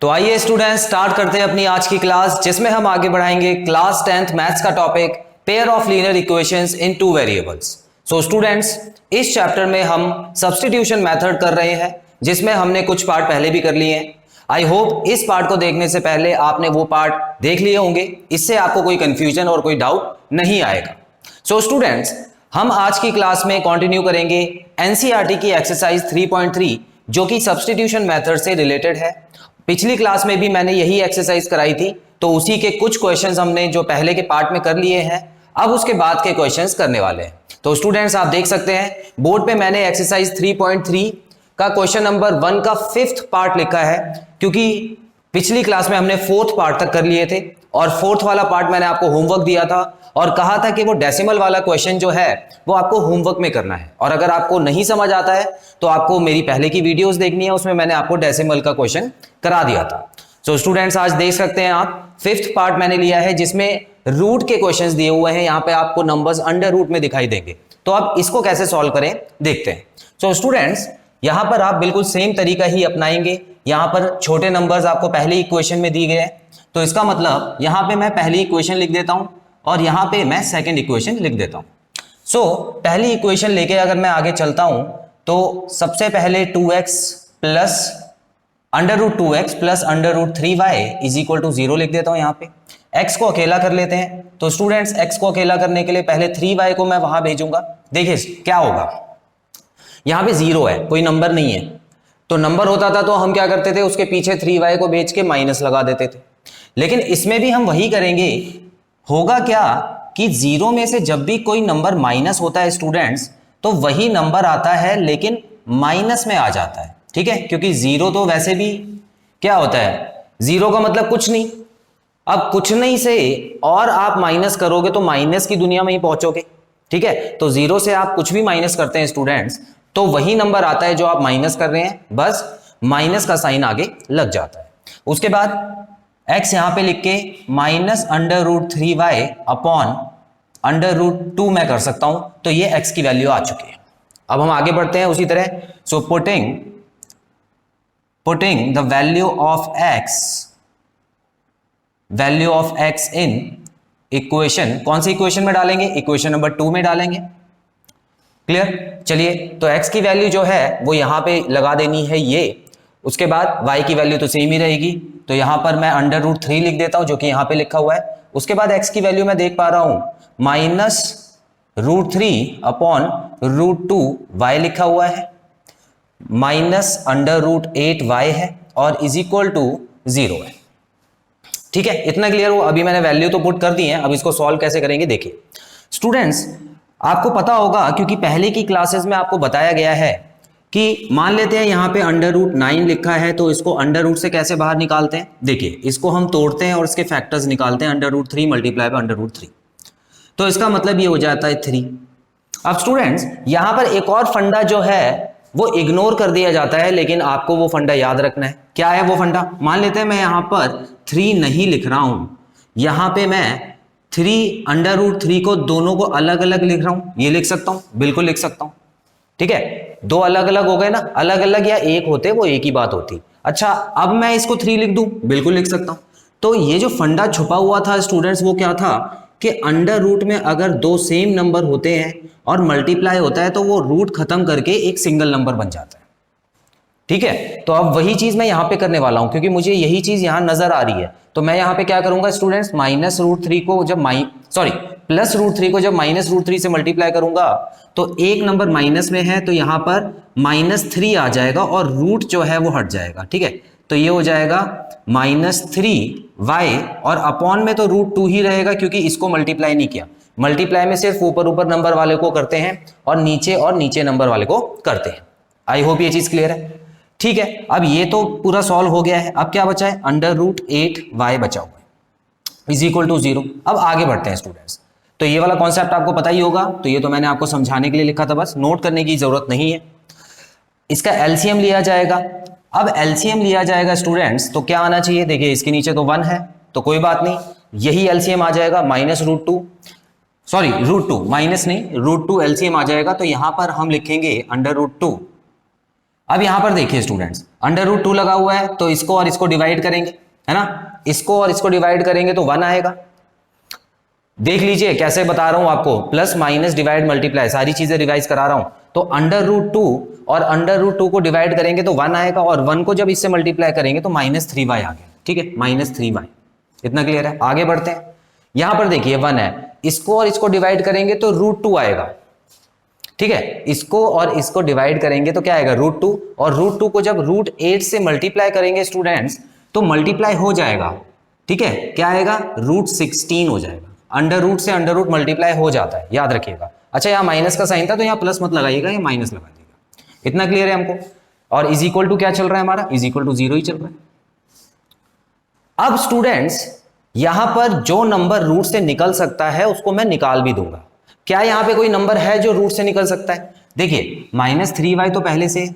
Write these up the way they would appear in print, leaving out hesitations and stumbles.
तो आइए students start करते हैं अपनी आज की क्लास, जिसमें हम आगे बढ़ाएंगे क्लास 10th मैथ्स का topic pair of linear equations in two variables. So students, इस चैप्टर में हम सब्स्टिट्यूशन मेथड कर रहे हैं, जिसमें हमने कुछ पार्ट पहले भी कर लिए हैं। आई होप इस पार्ट को देखने से पहले आपने वो पार्ट देख लिए होंगे, इससे आपको कोई कंफ्यूजन और कोई डाउट नहीं आएगा। सो स्टूडेंट्स, हम आज की क्लास में कंटिन्यू करेंगे एनसीईआरटी की एक्सरसाइज 3.3, जो कि सब्स्टिट्यूशन मेथड से रिलेटेड है। पिछली क्लास में भी मैंने यही एक्सरसाइज कराई थी, तो उसी के कुछ क्वेश्चंस हमने जो पहले के पार्ट में कर लिए हैं, अब उसके बाद के क्वेश्चंस करने वाले हैं। तो स्टूडेंट्स, आप देख सकते हैं बोर्ड पे मैंने एक्सरसाइज 3.3 का क्वेश्चन नंबर 1 का 5th पार्ट लिखा है, क्योंकि पिछली क्लास में हमने 4th पार्ट तक कर लिए थे और 4th वाला पार्ट मैंने आपको होमवर्क दिया था और कहा था कि वो डेसिमल वाला क्वेश्चन जो है वो आपको होमवर्क में करना है, और अगर आपको नहीं समझ आता है तो आपको मेरी पहले की वीडियोस देखनी है, उसमें मैंने आपको डेसिमल का क्वेश्चन करा दिया था। सो स्टूडेंट्स, आज देख सकते हैं आप 5th पार्ट मैंने लिया है, जिसमें रूट के क्वेश्चंस दिए हुए हैं। यहाँ पे आपको नंबर्स अंडर रूट में दिखाई देंगे, तो आप इसको कैसे सॉल्व करें देखते हैं। सो स्टूडेंट्स, यहाँ पर आप बिल्कुल सेम तरीका ही अपनाएंगे। यहाँ पर छोटे नंबर्स आपको पहले इक्वेशन में दी गए हैं, तो इसका मतलब यहाँ पे मैं पहली इक्वेशन लिख देता हूँ और यहाँ पे मैं सेकंड इक्वेशन लिख देता हूँ। सो पहली इक्वेशन लेके अगर मैं आगे चलता हूँ, तो सबसे पहले 2x plus under root 2x plus under root 3y is equal to 0 लिख देता हूँ। यहाँ पे x को अकेला कर लेते हैं। तो स्टूडेंट्स, x को अकेला करने के लिए पहले 3y को मैं वहां भेजूंगा। देखिए क्या होगा, यहाँ पे 0 है, कोई नंबर नहीं है। तो नंबर होता था तो हम क्या करते थे, उसके पीछे 3y को भेज के माइनस लगा देते थे। लेकिन इसमें भी हम वही करेंगे। होगा क्या कि 0 में से जब भी कोई नंबर माइनस होता है स्टूडेंट्स, तो वही नंबर आता है लेकिन माइनस में आ जाता है। ठीक है, क्योंकि 0 तो वैसे भी क्या होता है, 0 का मतलब कुछ नहीं। अब कुछ नहीं से और आप माइनस करोगे तो माइनस की दुनिया में ही पहुंचोगे। ठीक है, तो 0 से आप कुछ भी माइनस करते हैं स्टूडेंट्स, तो वही नंबर आता है जो आप माइनस कर रहे हैं, बस माइनस का साइन आगे लग जाता है। उसके बाद x यहां पे लिख के minus under root 3y upon under root 2 मैं कर सकता हूं, तो ये x की वैल्यू आ चुकी है। अब हम आगे बढ़ते हैं उसी तरह। So putting the value of x in equation, कौन सी इक्वेशन में डालेंगे, इक्वेशन नंबर 2 में डालेंगे। क्लियर? चलिए, तो x की वैल्यू जो है वो यहां पे लगा देनी है ये। उसके बाद y की वैल्यू तो सेम ही रहेगी, तो यहां पर मैं अंडर रूट 3 लिख देता हूं, जो कि यहां पे लिखा हुआ है। उसके बाद x की वैल्यू मैं देख पा रहा हूं minus root 3 upon root 2 y लिखा हुआ है, माइनस अंडर रूट 8y है और इज इक्वल टू 0 है। ठीक है, इतना क्लियर हो? अभी मैंने वैल्यू तो पुट कर दी है, अब इसको सॉल्व कैसे करेंगे देखिए। स्टूडेंट्स, आपको पता होगा क्योंकि पहले की क्लासेस में आपको बताया गया है कि मान लेते हैं यहाँ पे अंडर रूट 9 लिखा है, तो इसको अंडर रूट से कैसे बाहर निकालते हैं। देखिए, इसको हम तोड़ते हैं और इसके फैक्टर्स निकालते हैं। Under root 3 multiply by under root 3, तो इसका मतलब ये हो जाता है 3। अब स्टूडेंट्स, यहाँ पर एक और फंडा जो है वो इग्नोर कर दिया जाता है, लेकिन आपको वो फंडा याद रखना है। क्या है वो फंडा? मान लेते हैं मैं यहाँ पर 3 नहीं लिख रहा हूं, यहाँ पे मैं 3 अंडर रूट 3 को दोनों को अलग अलग लिख रहा हूं। ये लिख सकता हूं, बिल्कुल लिख सकता हूं। ठीक है, दो अलग अलग हो गए ना, अलग अलग या एक होते वो एक ही बात होती। अच्छा, अब मैं इसको 3 लिख दूं, बिल्कुल लिख सकता हूं। तो ये जो फंडा छुपा हुआ था स्टूडेंट्स, वो क्या था कि अंडर रूट में अगर दो सेम नंबर होते हैं और मल्टीप्लाई होता है, तो वो रूट खत्म करके एक सिंगल नंबर बन जाता है। ठीक है, तो अब वही चीज मैं यहाँ पे करने वाला हूं, क्योंकि मुझे यही चीज यहाँ नजर आ रही है। तो मैं यहाँ पे क्या करूंगा स्टूडेंट्स, माइनस रूट 3 को जब प्लस रूट 3 को जब माइनस रूट 3 से मल्टीप्लाई करूंगा, तो एक नंबर माइनस में है, तो यहाँ पर -3 आ जाएगा और रूट जो है वो हट जाएगा। ठीक है, तो ये हो जाएगा -3y और अपॉन में तो रूट 2 ही रहेगा, क्योंकि इसको मल्टीप्लाई नहीं किया। मल्टीप्लाई में सिर्फ ऊपर ऊपर नंबर वाले को करते हैं और नीचे नंबर वाले को करते हैं। आई होप ये चीज क्लियर है। ठीक है, अब ये तो पूरा सॉल्व हो गया है। अब क्या बचा है, अंडर रूट 8y बचा हुआ है इज इक्वल टू 0। अब आगे बढ़ते हैं स्टूडेंट्स। तो ये वाला कॉन्सेप्ट आपको पता ही होगा, तो ये तो मैंने आपको समझाने के लिए लिखा था, बस नोट करने की जरूरत नहीं है। इसका एलसीएम लिया जाएगा। अब एलसीएम लिया जाएगा स्टूडेंट्स, तो क्या आना चाहिए, देखिए इसके नीचे तो 1 है, तो कोई बात नहीं, यही एलसीएम आ जाएगा माइनस रूट 2 माइनस नहीं, रूट 2 एलसीएम आ जाएगा। तो यहां पर हम लिखेंगे अंडर रूट 2 अब यहां पर देखिए स्टूडेंट्स, √2 लगा हुआ है तो इसको और इसको डिवाइड करेंगे, है ना, इसको और इसको डिवाइड करेंगे तो 1 आएगा। देख लीजिए कैसे बता रहा हूं आपको, प्लस माइनस डिवाइड मल्टीप्लाई सारी चीजें रिवाइज करा रहा हूं। तो √2 और √2 को डिवाइड करेंगे तो 1 आएगा, और 1 को जब इससे मल्टीप्लाई करेंगे तो -3y आ गया। ठीक है, -3y, इतना क्लियर है। आगे बढ़ते हैं, यहां पर देखिए 1 है, इसको और इसको डिवाइड करेंगे तो √2 आएगा। ठीक है, इसको और इसको डिवाइड करेंगे तो क्या आएगा, √2, और √2 को जब √8 से मल्टीप्लाई करेंगे स्टूडेंट्स तो मल्टीप्लाई हो जाएगा। ठीक है, क्या आएगा, √16 हो जाएगा। √√ से √√ मल्टीप्लाई हो जाता है, याद रखिएगा। अच्छा, यहाँ माइनस का साइन था तो यहाँ प्लस मत लगाइएगा, ये माइनस लगा दीजिएगा। इतना क्लियर है हमको। और इज इक्वल टू क्या चल रहा है हमारा, इज इक्वल टू 0 ही चल रहा है। अब स्टूडेंट्स यहां पर जो नंबर रूट से निकल सकता है उसको मैं निकाल भी दूंगा। क्या यहां पे कोई नंबर है जो रूट से निकल सकता है? देखिए -3y तो पहले से,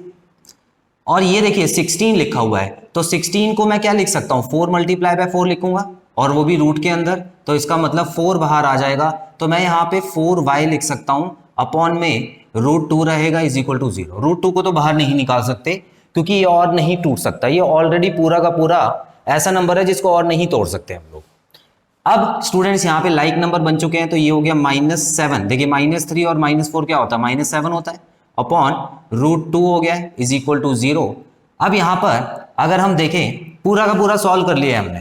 और ये देखिए 16 लिखा हुआ है, तो 16 को मैं क्या लिख सकता हूं, 4 × 4 लिखूंगा, और वो भी रूट के अंदर, तो इसका मतलब 4 बाहर आ जाएगा। तो मैं यहाँ पे 4y लिख सकता हूं, अपॉन में √2 रहेगा इज इक्वल टू 0। √2 को तो बाहर नहीं निकाल सकते क्योंकि ये और नहीं टूट सकता, ये ऑलरेडी पूरा का पूरा ऐसा नंबर है जिसको और नहीं तोड़ सकते हम लोग। अब स्टूडेंट्स यहाँ पे लाइक नंबर बन चुके हैं, तो ये हो गया -7। देखिए -3 और -4 क्या होता है, -7 होता है, अपॉन √2 हो गया इज इक्वल टू 0। अब यहाँ पर अगर हम देखें, पूरा का पूरा सॉल्व कर लिया है हमने,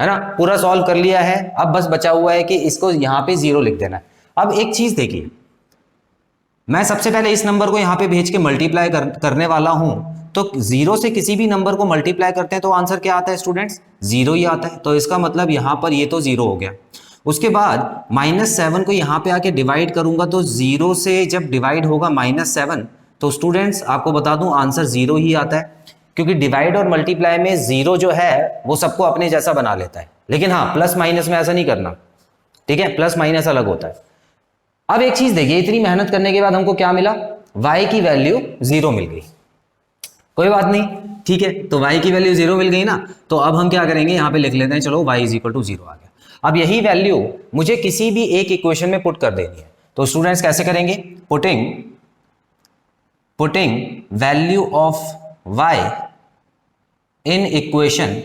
है ना, पूरा सॉल्व कर लिया है। अब बस बचा हुआ है कि इसको यहाँ पे 0 लिख देना है। अब एक चीज देखिए, मैं सबसे पहले इस नंबर को यहाँ पे भेज के मल्टीप्लाई करने वाला हूं, तो 0 से किसी भी नंबर को मल्टीप्लाई करते हैं तो आंसर क्या आता है स्टूडेंट्स, 0 ही आता है। तो इसका मतलब यहाँ पर ये तो 0 हो गया। उसके बाद -7 को यहाँ पे आके डिवाइड करूंगा, तो 0 से जब डिवाइड होगा -7, तो स्टूडेंट्स आपको बता दूं आंसर 0 ही आता है, क्योंकि डिवाइड और मल्टीप्लाई में 0 जो है वो सबको अपने जैसा बना लेता है। लेकिन हाँ, प्लस माइनस में ऐसा नहीं करना, ठीक है, प्लस माइनस अलग होता है। अब एक चीज देखिए, इतनी मेहनत करने के बाद हमको क्या मिला, y की वैल्यू 0 मिल गई। कोई बात नहीं, ठीक है, तो y की वैल्यू 0 मिल गई ना, तो अब हम क्या करेंगे, यहाँ पे लिख लेते हैं, चलो y इज इक्वल टू 0 आ गया। अब यही वैल्यू मुझे किसी भी एक इक्वेशन में पुट कर देनी है, तो स्टूडेंट्स कैसे करेंगे, putting value of y in equation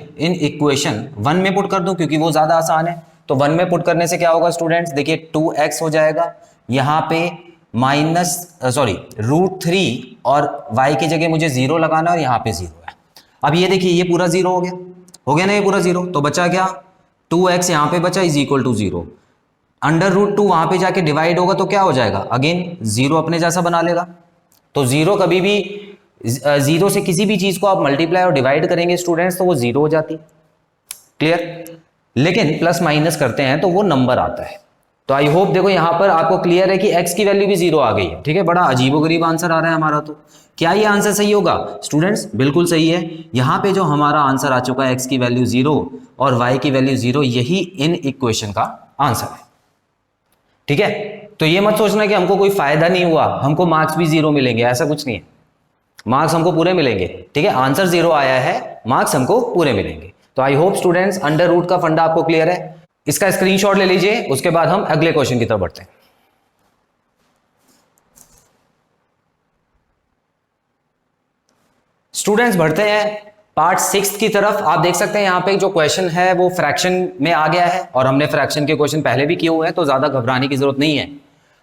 1 में पुट कर दूं, क्योंकि वो ज्यादा आसान है। तो 1 में पुट करने से क्या होगा स्टूडेंट्स, देखिए 2x हो जाएगा, यहाँ पे √3, और y की जगह मुझे 0 लगाना, और यहाँ पे 0 है। अब ये देखिए ये पूरा 0 हो गया ना, ये पूरा 0, तो बचा क्या, 2x यहाँ पे बचा इज इक्वल टू 0। √2 वहां पे जाके डिवाइड होगा तो क्या हो जाएगा, अगेन 0 अपने जैसा बना लेगा। तो 0 कभी भी 0 से किसी भी चीज को आप मल्टीप्लाई और डिवाइड करेंगे स्टूडेंट्स तो वो 0 हो जाती, क्लियर। लेकिन प्लस माइनस करते हैं तो वो नंबर आता है। तो आई होप देखो यहां पर आपको क्लियर है कि x की वैल्यू भी 0 आ गई है। ठीक है, बड़ा अजीबोगरीब आंसर आ रहा है हमारा। तो क्या ये आंसर सही होगा स्टूडेंट्स, बिल्कुल सही है। यहां पे जो हमारा आंसर आ चुका है x की वैल्यू 0 और y की वैल्यू 0, यही इन इक्वेशन का आंसर है। ठीक है, तो ये मत सोचना कि हमको कोई फायदा नहीं हुआ, हमको मार्क्स भी 0 मिलेंगे, ऐसा कुछ नहीं है, मार्क्स हमको पूरे मिलेंगे। ठीक है, आंसर 0 आया है, मार्क्स हमको पूरे मिलेंगे। तो आई होप स्टूडेंट्स √ का फंडा आपको क्लियर है। इसका स्क्रीनशॉट ले लीजिए, उसके बाद हम अगले क्वेश्चन की तरफ बढ़ते हैं। स्टूडेंट्स बढ़ते हैं पार्ट 6 की तरफ। आप देख सकते हैं यहाँ पे जो क्वेश्चन है वो फ्रैक्शन में आ गया है, और हमने फ्रैक्शन के क्वेश्चन पहले भी किए हुए हैं, तो ज्यादा घबराने की जरूरत नहीं है।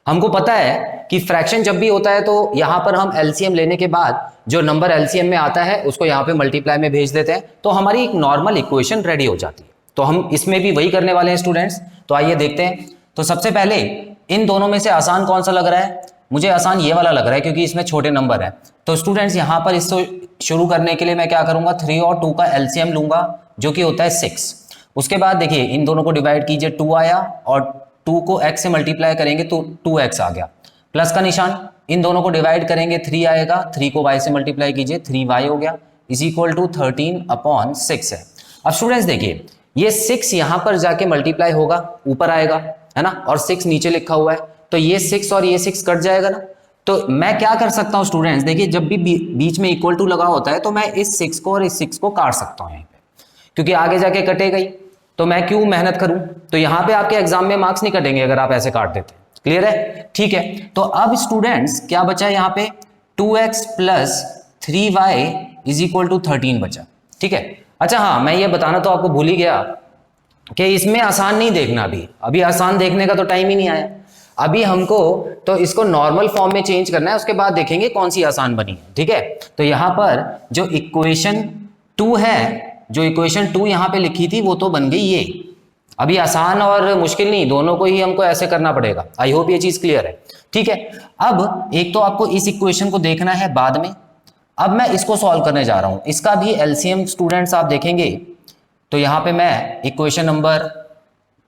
हमको पता है कि फ्रैक्शन जब भी होता है तो यहां पर हम एलसीएम लेने के बाद जो नंबर एलसीएम में आता है उसको यहाँ पे मल्टीप्लाई में भेज देते हैं, तो हमारी एक नॉर्मल इक्वेशन रेडी हो जाती है। तो हम इसमें भी वही करने वाले हैं स्टूडेंट्स। तो आइए देखते हैं। तो सबसे पहले इन दोनों में से आसान कौन सा लग रहा है, मुझे आसान ये वाला लग रहा है क्योंकि इसमें छोटे नंबर है। तो स्टूडेंट्स यहाँ पर इसको शुरू करने के लिए मैं क्या करूंगा, 3 और 2 का एलसीएम लूंगा जो कि होता है 6। उसके बाद देखिए इन दोनों को डिवाइड कीजिए, 2 आया, और 2 को x से मल्टीप्लाई करेंगे तो 2x आ गया, प्लस का निशान। इन दोनों को डिवाइड करेंगे 3 आएगा, 3 को y से मल्टीप्लाई कीजिए, 3y हो गया, इज इक्वल टू 13/6 है। अब स्टूडेंट्स देखिए ये 6 यहां पर जाके मल्टीप्लाई होगा, ऊपर आएगा, है ना, और 6 नीचे लिखा हुआ है, तो ये 6 और ये 6 कट जाएगा ना। तो मैं क्या कर सकता हूं स्टूडेंट्स, देखिए जब भी बीच में इक्वल टू लगा होता है तो मैं इस 6 को और इस 6 को काट सकता हूं यहीं पे, क्योंकि आगे जाके कटेगा ही, तो मैं क्यों मेहनत करूं। तो यहां पे आपके एग्जाम में मार्क्स नहीं कटेंगे अगर आप ऐसे काट देते। क्लियर है, ठीक है। तो अब स्टूडेंट्स क्या बचा है यहाँ पे, 2x plus 3y is equal to 13 बचा। ठीक है, अच्छा हाँ, मैं ये बताना तो आपको भूल ही गया कि इसमें आसान नहीं देखना, अभी आसान देखने का तो टाइम ही नहीं आया। अभी हमको तो इसको नॉर्मल फॉर्म में चेंज करना है, उसके बाद देखेंगे कौन सी आसान बनी है। ठीक है, तो यहाँ पर जो इक्वेशन 2 है, जो इक्वेशन 2 यहाँ पे लिखी थी वो तो बन गई ये। अभी आसान और मुश्किल नहीं, दोनों को ही हमको ऐसे करना पड़ेगा। आई होप ये चीज क्लियर है। ठीक है, अब एक तो आपको इस इक्वेशन को देखना है बाद में, अब मैं इसको सॉल्व करने जा रहा हूं। इसका भी एलसीएम स्टूडेंट्स आप देखेंगे तो यहाँ पे मैं इक्वेशन नंबर,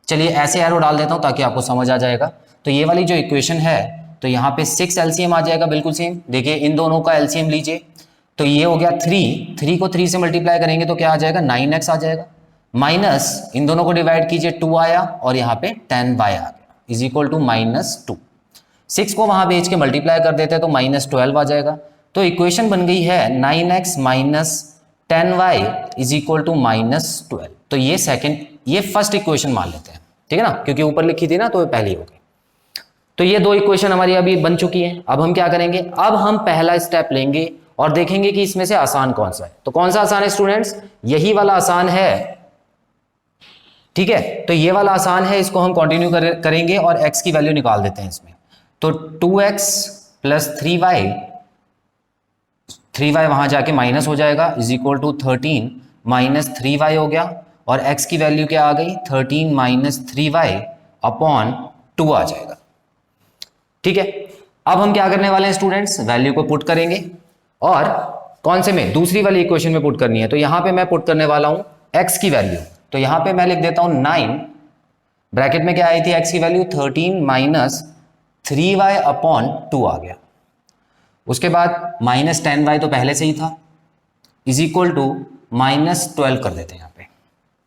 चलिए ऐसे एरो डाल देता हूं ताकि आपको समझ आ जाएगा। तो ये वाली जो इक्वेशन है तो यहाँ पे 6 एलसीएम आ जाएगा, बिल्कुल सेम। देखिए इन दोनों का एलसीएम लीजिए, तो ये हो गया 3 को 3 से मल्टीप्लाई करेंगे तो क्या आ जाएगा, 9x आ जाएगा। माइनस इन दोनों को डिवाइड कीजिए, 2 आया और यहाँ पे 10y आ गया, इज इक्वल टू -2। 6 को वहां भेज के मल्टीप्लाई कर देते हैं तो -12 आ जाएगा। तो इक्वेशन बन गई है 9x minus 10y is equal to -12। तो ये फर्स्ट इक्वेशन मान लेते हैं, ठीक है ना, क्योंकि ऊपर लिखी थी ना तो पहली हो गई। तो ये दो इक्वेशन हमारी अभी बन चुकी हैं। अब हम क्या करेंगे, अब हम पहला स्टेप लेंगे और देखेंगे कि इसमें से आसान कौन सा है। तो कौन सा आसान है स्टूडेंट्स, यही वाला आसान है। ठीक है, तो ये वाला आसान है, इसको हम कंटिन्यू करेंगे और x की वैल्यू निकाल देते हैं इसमें। तो 2x प्लस 3y वहां जाके माइनस हो जाएगा, is equal to 13 minus 3y हो गया, और x की वैल्यू क्या आ गई, 13 माइनस 3y अपॉन 2 आ जाएगा। ठीक है, अब हम क्या करने वाले हैं स्टूडेंट्स, वैल्यू को पुट करेंगे और कौन से में, दूसरी वाली इक्वेशन में पुट करनी है। तो यहां पे मैं पुट करने वाला हूं x की वैल्यू। तो यहां पे मैं लिख देता हूं 9, ब्रैकेट में क्या आई थी x की वैल्यू, 13 माइनस 3y अपॉन 2 आ गया। उसके बाद माइनस 10y तो पहले से ही था, इज इक्वल टू -12 कर देते हैं यहाँ पे।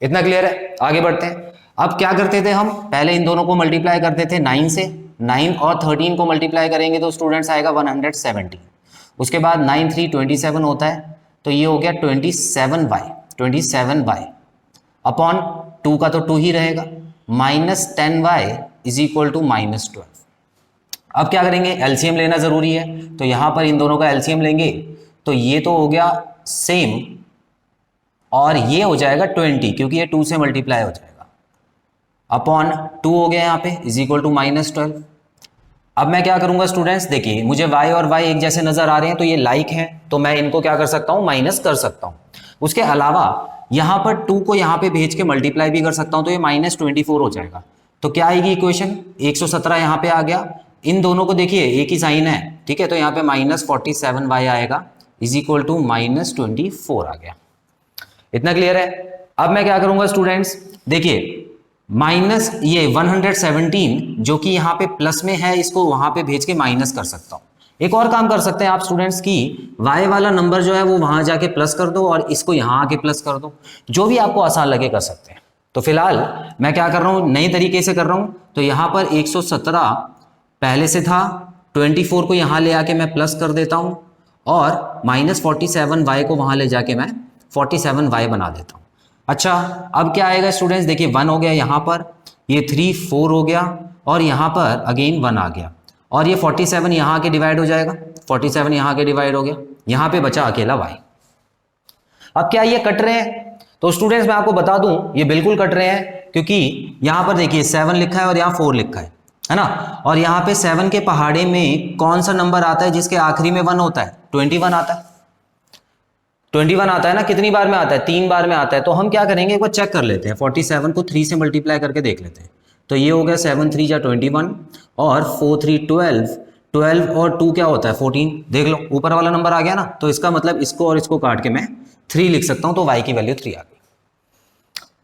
इतना क्लियर है, आगे बढ़ते हैं। अब क्या करते थे हम, पहले इन दोनों को मल्टीप्लाई करते थे 9 से, 9 और 13 को मल्टीप्लाई करेंगे तो स्टूडेंट्स आएगा 170। उसके बाद 9 3 27 होता है, तो ये हो गया 27y अपॉन 2 का तो 2 ही रहेगा, minus 10y is equal to -12। अब क्या करेंगे, एलसीएम लेना जरूरी है, तो यहां पर इन दोनों का एलसीएम लेंगे तो ये तो हो गया सेम और ये हो जाएगा 20, क्योंकि ये 2 से मल्टीप्लाई हो जाएगा, अपॉन 2 हो गया यहाँ पे, इज इक्वल टू -12। अब मैं क्या करूंगा स्टूडेंट्स, देखिए मुझे y और y एक जैसे नजर आ रहे हैं तो ये लाइक हैं, तो मैं इनको क्या कर सकता हूं, माइनस कर सकता हूं। उसके अलावा यहां पर 2 को यहां पे भेज के मल्टीप्लाई भी कर सकता हूं, तो ये -24 हो जाएगा। तो क्या आएगी इक्वेशन, 117 यहां पे आ गया। इन दोनों को देखिए एक ही साइन है, ठीक है, तो यहाँ पे -47y आएगा, इज इक्वल टू -24 आ गया। इतना क्लियर है। अब मैं क्या करूंगा स्टूडेंट्स, देखिए माइनस ये 117 जो कि यहाँ पे प्लस में है, इसको वहां पे भेज के माइनस कर सकता हूँ। एक और काम कर सकते हैं आप स्टूडेंट्स की, y वाला नंबर जो है वो वहां जाके प्लस कर दो और इसको यहाँ आके प्लस कर दो, जो भी आपको आसान लगे कर सकते हैं। तो फिलहाल मैं क्या कर रहा हूँ, नए तरीके से कर रहा हूँ। तो यहाँ पर 117 पहले से था, 24 को यहाँ ले आके मैं प्लस कर देता हूँ और -47y को वहाँ ले जाके मैं 47y बना देता हूँ। अच्छा, अब क्या आएगा स्टूडेंट्स, देखिए 1 हो गया यहाँ पर, ये 3 4 हो गया और यहाँ पर अगेन 1 आ गया, और ये 47 यहाँ आके डिवाइड हो जाएगा, 47 यहाँ आके डिवाइड हो गया, यहाँ पे बचा अकेला y। अब क्या ये कट रहे हैं, तो स्टूडेंट्स मैं आपको बता दूं ये बिल्कुल कट रहे हैं, क्योंकि यहाँ पर देखिए 7 लिखा है और यहाँ 4 लिखा है ना, और यहाँ पे 7 के पहाड़े में कौन सा नंबर आता है जिसके आखिरी में 1 होता है, 21 आता है। 21 आता है ना, कितनी बार में आता है, 3 बार में आता है। तो हम क्या करेंगे, एक बार चेक कर लेते हैं, 47 को 3 से मल्टीप्लाई करके देख लेते हैं। तो ये हो गया 7 3 जा 21 और 4 3 12 और 2 क्या होता है 14, देख लो ऊपर वाला नंबर आ गया ना, तो इसका मतलब इसको और इसको काट के मैं 3 लिख सकता हूं, तो y की वैल्यू 3 आ गई।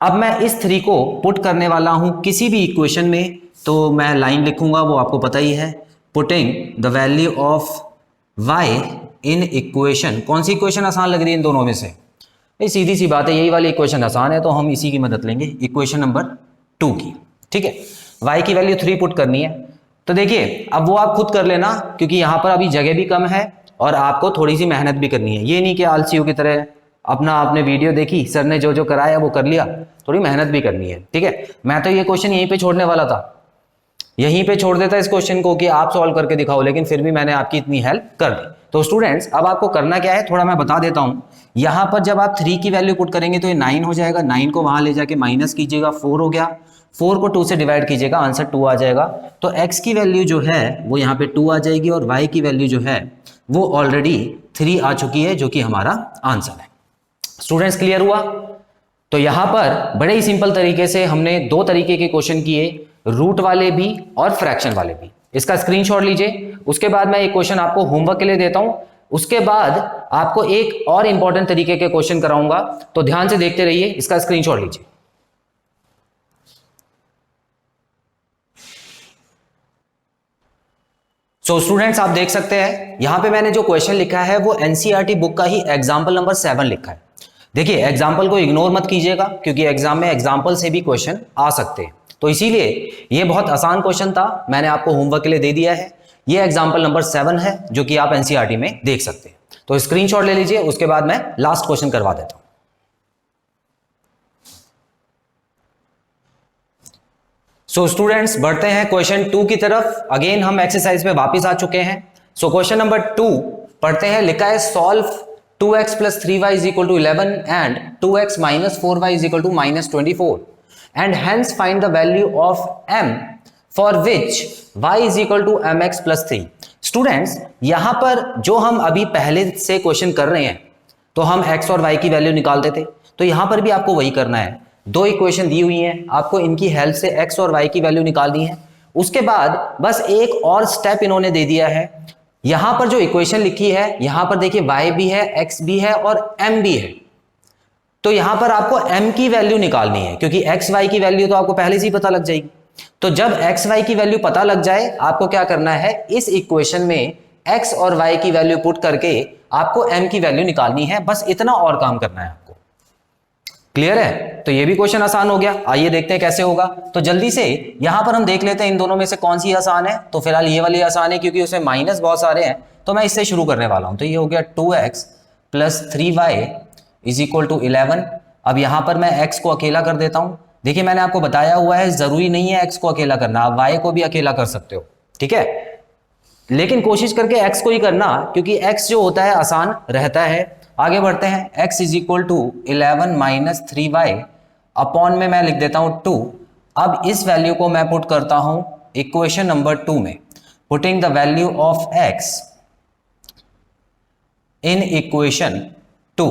अब मैं इस 3 को पुट करने वाला हूं किसी भी इक्वेशन में, तो मैं लाइन लिखूंगा, वो आपको पता ही है, putting the value of y in equation. कौन सी इक्वेशन आसान लग रही है इन दोनों में से, ये सीधी सी बात है, यही वाली इक्वेशन आसान है, तो हम इसी की मदद लेंगे, इक्वेशन नंबर 2 की। ठीक है, y की वैल्यू 3 पुट करनी है। तो देखिए अब वो आप खुद कर लेना, क्योंकि यहाँ पर अभी जगह भी कम है और आपको थोड़ी सी मेहनत भी करनी है। ये नहीं कि आलसियों की तरह अपना आपने वीडियो देखी, सर ने जो जो कराया वो कर लिया, थोड़ी मेहनत भी करनी है। ठीक है, मैं तो ये क्वेश्चन यहीं पे छोड़ने वाला था, यहीं पे छोड़ देता इस क्वेश्चन को कि आप सॉल्व करके दिखाओ, लेकिन फिर भी मैंने आपकी इतनी हेल्प कर दी। तो स्टूडेंट्स अब आपको करना क्या है थोड़ा मैं बता देता हूं। यहां पर जब आप 3 की वैल्यू पुट करेंगे तो ये 9 हो जाएगा, 9 को वहां ले जाके माइनस कीजिएगा, 4 हो गया, 4 को 2 से डिवाइड कीजिएगा, आंसर 2 आ जाएगा। तो x की वैल्यू जो है वो यहाँ पे 2 आ जाएगी और y की वैल्यू जो है वो ऑलरेडी 3 आ चुकी है, जो कि हमारा आंसर है। स्टूडेंट्स क्लियर हुआ? तो यहां पर बड़े ही सिंपल तरीके से हमने 2 तरीके के क्वेश्चन किए, रूट वाले भी और फ्रैक्शन वाले भी। इसका स्क्रीनशॉट लीजिए, उसके बाद मैं एक क्वेश्चन आपको होमवर्क के लिए देता हूं, उसके बाद आपको एक और इंपॉर्टेंट तरीके के क्वेश्चन कराऊंगा, तो ध्यान से देखते रहिए। इसका स्क्रीनशॉट लीजिए। सो स्टूडेंट्स आप देख सकते हैं यहां पे मैंने जो क्वेश्चन लिखा है वो एनसीईआरटी बुक का ही एग्जाम्पल नंबर 7 लिखा है। देखिए एग्जाम्पल को इग्नोर मत कीजिएगा, क्योंकि एग्जाम में एग्जाम्पल से भी क्वेश्चन आ सकते हैं, तो इसीलिए ये बहुत आसान क्वेश्चन था, मैंने आपको होमवर्क के लिए दे दिया है। ये एग्जाम्पल नंबर 7 है जो कि आप एनसीईआरटी में देख सकते हैं। तो स्क्रीनशॉट ले लीजिए, उसके बाद मैं लास्ट क्वेश्चन करवा देता हूं। सो स्टूडेंट्स बढ़ते हैं क्वेश्चन 2 की तरफ। अगेन हम एक्सरसाइज पे वापस आ चुके हैं। सो क्वेश्चन नंबर 2 पढ़ते हैं। लिखा है solve 2x plus 3y is equal to 11 and 2x minus 4y is equal to minus 24 and hence find the value of m for which y is equal to mx plus 3। Students यहां पर जो हम अभी पहले से question कर रहे हैं तो हम x और y की वैल्यू निकालते थे, तो यहां पर भी आपको वही करना है। 2 इक्वेशन दी हुई हैं, आपको इनकी हेल्प से x और y की वैल्यू निकालनी है। उसके बाद बस एक और स्टेप इन्होंने दे दिया है। यहां पर जो इक्वेशन लिखी है यहां पर देखिए y भी है, x भी है और m भी है, तो यहां पर आपको m की वैल्यू निकालनी है, क्योंकि x y की वैल्यू तो आपको पहले से ही पता लग जाएगी। तो जब x y की वैल्यू पता लग जाए आपको क्या करना है, इस इक्वेशन में x और y की वैल्यू पुट करके आपको m की वैल्यू निकालनी है। बस इतना और काम करना है आपको। क्लियर है? तो ये भी क्वेश्चन आसान हो गया। आइए देखते हैं कैसे होगा। तो जल्दी से यहां पर हम देख लेते हैं इन दोनों में से कौन सी आसान है। तो फिलहाल ये वाली आसान है, क्योंकि उसमें माइनस बहुत सारे हैं, तो मैं इससे शुरू करने वाला हूं। तो ये हो गया 2x plus 3y is equal to 11। अब यहां पर मैं x को अकेला कर देता हूं। देखिए मैंने आपको बताया हुआ है जरूरी नहीं है x को अकेला करना, आप y को भी अकेला कर सकते हो, ठीक है, लेकिन कोशिश करके x को ही करना, क्योंकि x जो होता है आसान रहता है। आगे बढ़ते हैं। x is equal to 11 minus 3y upon में मैं लिख देता हूं 2। अब इस वैल्यू को मैं पुट करता हूं इक्वेशन नंबर 2 में, putting the value of x in equation 2।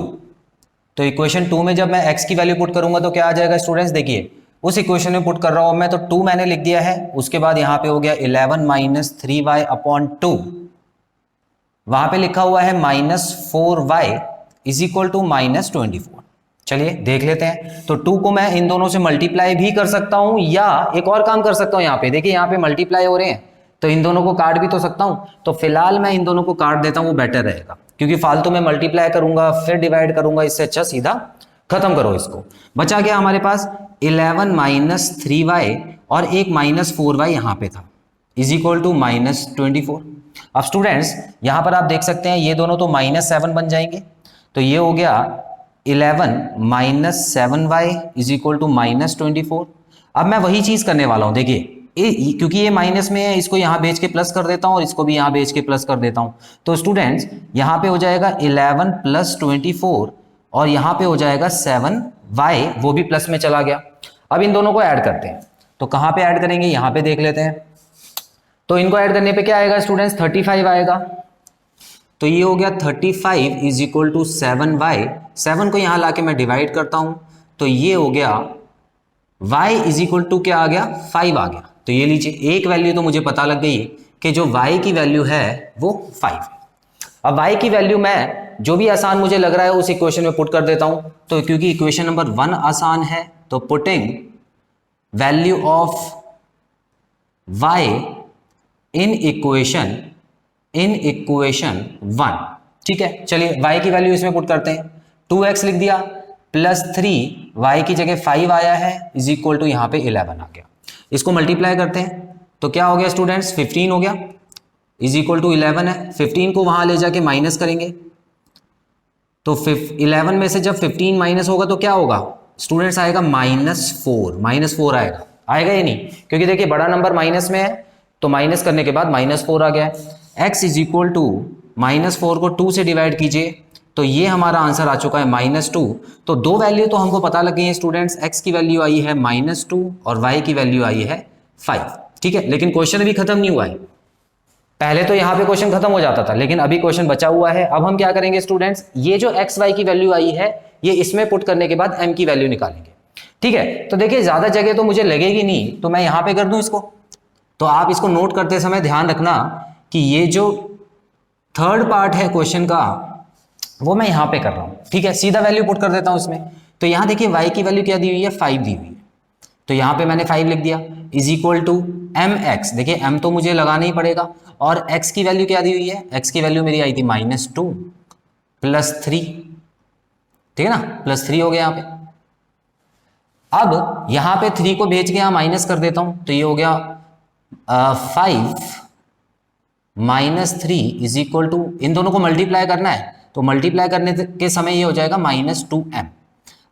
तो इक्वेशन 2 में जब मैं x की वैल्यू पुट करूंगा तो क्या आ जाएगा स्टूडेंट्स, देखिए उस इक्वेशन में पुट कर रहा हूं मैं, तो 2 मैंने लिख दिया है। उसके बाद यहां पे हो गया 11 माइनस 3y अपॉन 2, वहां पे लिखा हुआ है minus 4y is equal to minus 24। चलिए देख लेते हैं। तो 2 को मैं इन दोनों से मल्टीप्लाई भी कर सकता हूं, या एक और काम कर सकता हूं। यहाँ पे देखिए यहाँ पे मल्टीप्लाई हो रहे हैं, तो इन दोनों को काट भी तो सकता हूं। तो फिलहाल मैं इन दोनों को काट देता हूं, वो बेटर रहेगा, क्योंकि फालतू में मल्टीप्लाई करूंगा फिर डिवाइड करूंगा, इससे अच्छा सीधा खत्म करो इसको। बचा गया हमारे पास 11 माइनस 3y और एक माइनस 4y यहाँ पे था, इज इक्वल टू माइनस 24। अब स्टूडेंट्स यहां पर आप देख सकते हैं ये दोनों तो माइनस 7 बन जाएंगे, तो ये हो गया 11 minus 7y is equal to minus 24। अब मैं वही चीज करने वाला हूं, देखिए क्योंकि ये माइनस में है, इसको यहां भेज के प्लस कर देता हूं और इसको भी यहां भेज के प्लस कर देता हूं। तो स्टूडेंट्स यहां पे हो जाएगा 11 प्लस 24 और यहां पे हो जाएगा 7y, वो भी प्लस में चला गया। अब इन दोनों को ऐड करते हैं, तो कहां पे ऐड करेंगे, यहां पे देख लेते हैं। तो इनको ऐड करने पे क्या आएगा स्टूडेंट्स, 35 आएगा। तो ये हो गया 35 इज इक्वल टू 7y। 7 को यहां लाके मैं डिवाइड करता हूं, तो ये हो गया y इज इक्वल टू क्या आ गया, 5 आ गया। तो ये लीजिए एक वैल्यू तो मुझे पता लग गई कि जो y की वैल्यू है वो 5 है। अब y की वैल्यू मैं जो भी आसान मुझे लग रहा है उस इक्वेशन में पुट कर देता हूं। तो क्योंकि इक्वेशन नंबर 1 आसान है, तो putting value of y in equation 1, ठीक है। चलिए y की वैल्यू इसमें पुट करते हैं। 2x लिख दिया प्लस 3y की जगह 5 आया है इज इक्वल टू यहाँ पे 11 आ गया। इसको मल्टीप्लाई करते हैं तो क्या हो गया स्टूडेंट्स, 15 हो गया इज इक्वल टू 11 है। 15 को वहां ले जाके माइनस करेंगे, तो 11 में से जब 15 माइनस होगा तो क्या होगा स्टूडेंट्स, आएगा -4 आएगा। आएगा ही नहीं, क्योंकि देखिए बड़ा नंबर माइनस में है तो माइनस करने के बाद -4 आ गया है। x इज इक्वल टू -4 को 2 से डिवाइड कीजिए तो ये हमारा आंसर आ चुका है -2। तो दो वैल्यू तो हमको पता लग गई है स्टूडेंट्स, x की वैल्यू आई है -2 और y की वैल्यू आई है 5। ठीक है, लेकिन क्वेश्चन अभी खत्म नहीं हुआ है। पहले तो यहाँ पे क्वेश्चन खत्म हो जाता था, लेकिन अभी क्वेश्चन बचा हुआ है। अब हम क्या करेंगे स्टूडेंट्स, ये जो एक्स वाई की वैल्यू आई है ये इसमें पुट करने के बाद m की वैल्यू निकालेंगे। ठीक है, तो देखिए ज्यादा जगह तो मुझे लगेगी नहीं, तो मैं यहाँ पे कर दूं इसको। तो आप इसको नोट करते समय ध्यान रखना कि ये जो थर्ड पार्ट है क्वेश्चन का वो मैं यहाँ पे कर रहा हूँ। ठीक है, सीधा वैल्यू पुट कर देता हूँ इसमें। तो यहाँ देखिए y की वैल्यू क्या दी हुई है, 5 दी हुई है, तो यहाँ पे मैंने 5 लिख दिया इज इक्वल टू mx। देखिए m तो मुझे लगाना ही पड़ेगा, और x की वैल्यू क्या दी हुई है, x की वैल्यू मेरी आई थी -2 +3। ठीक है ना, +3 हो गया यहाँ पे। अब यहाँ पे 3 को भेज के यहाँ माइनस कर देता हूँ, तो ये हो गया 5 -3 इज इक्वल टू, इन दोनों को मल्टीप्लाई करना है तो मल्टीप्लाई करने के समय ये हो जाएगा -2m।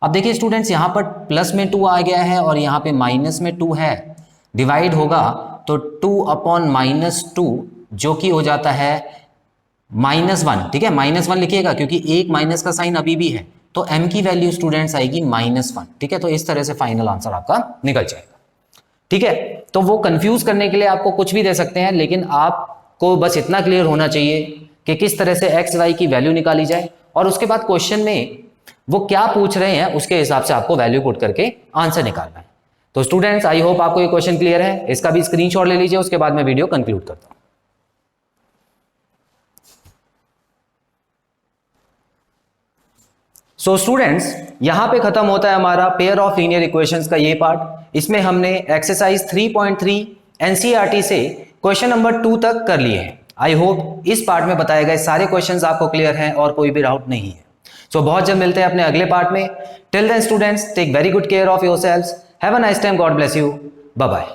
अब देखिए स्टूडेंट्स यहाँ पर प्लस में 2 आ गया है और यहाँ पे माइनस में 2 है, डिवाइड होगा तो 2/-2 जो कि हो जाता है -1। ठीक है, -1 लिखिएगा क्योंकि एक माइनस का साइन अभी भी है, तो m की वैल्यू स्टूडेंट्स आएगी -1। ठीक है, तो इस तरह से फाइनल आंसर आपका निकल जाएगा। ठीक है, तो वो कंफ्यूज करने के लिए आपको कुछ भी दे सकते हैं, लेकिन आपको बस इतना क्लियर होना चाहिए कि किस तरह से एक्स वाई की वैल्यू निकाली जाए, और उसके बाद क्वेश्चन में वो क्या पूछ रहे हैं उसके हिसाब से आपको वैल्यू पुट करके आंसर निकालना है। तो स्टूडेंट्स आई होप आपको ये क्वेश्चन क्लियर है, इसका भी स्क्रीनशॉट ले लीजिए, उसके बाद मैं वीडियो कंक्लूड करता हूं। सो स्टूडेंट्स यहां पे खत्म होता है हमारा पेयर ऑफ लीनियर इक्वेशंस का ये पार्ट। इसमें हमने एक्सरसाइज 3.3 एनसीईआरटी से क्वेश्चन नंबर 2 तक कर लिए हैं। आई होप इस पार्ट में बताए गए सारे क्वेश्चंस आपको क्लियर हैं और कोई भी डाउट नहीं है। सो बहुत जल्द मिलते हैं अपने अगले पार्ट में। Till then students take very good care of yourselves, have a nice time, God bless you, bye bye.